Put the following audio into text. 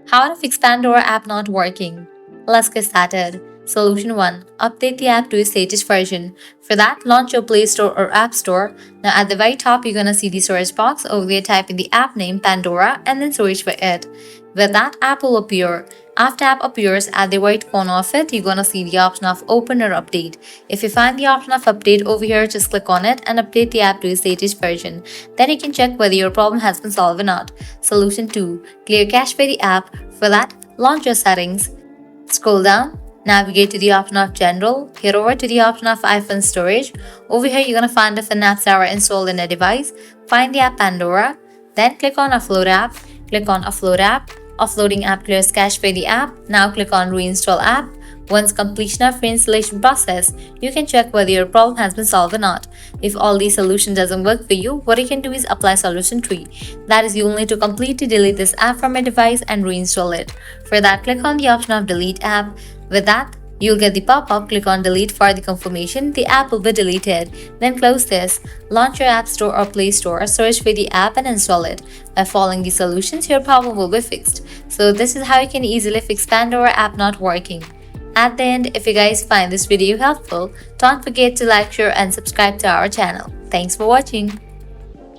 How to fix Pandora app not working. Let's get started. Solution 1. Update the app to its latest version. For that, launch your Play Store or App Store. Now at the very top, you're gonna see the search box. Over there, type in the app name Pandora and then search for it. With that, app will appear. After app appears, at the right corner of it, you're gonna see the option of open or update. If you find the option of update over here, just click on it and update the app to its latest version. Then you can check whether your problem has been solved or not. Solution 2. Clear cache for the app. For that, launch your settings. Scroll down, navigate to the option of General, head over to the option of iPhone Storage. Over here, you're going to find different apps that are installed in a device. Find the app Pandora, then click on Offload app. Click on Offload app. Offloading app clears cache for the app. Now click on Reinstall app. Once completion of reinstallation process, you can check whether your problem has been solved or not. If all these solutions doesn't work for you, what you can do is apply solution 3. That is, you will need to completely delete this app from your device and reinstall it. For that, click on the option of delete app. With that, you'll get the pop-up. Click on delete for the confirmation. The app will be deleted. Then close this. Launch your App Store or Play Store, search for the app and install it. By following these solutions, your problem will be fixed. So this is how you can easily fix Pandora app not working. At the end, if you guys find this video helpful, don't forget to like, share and subscribe to our channel. Thanks for watching.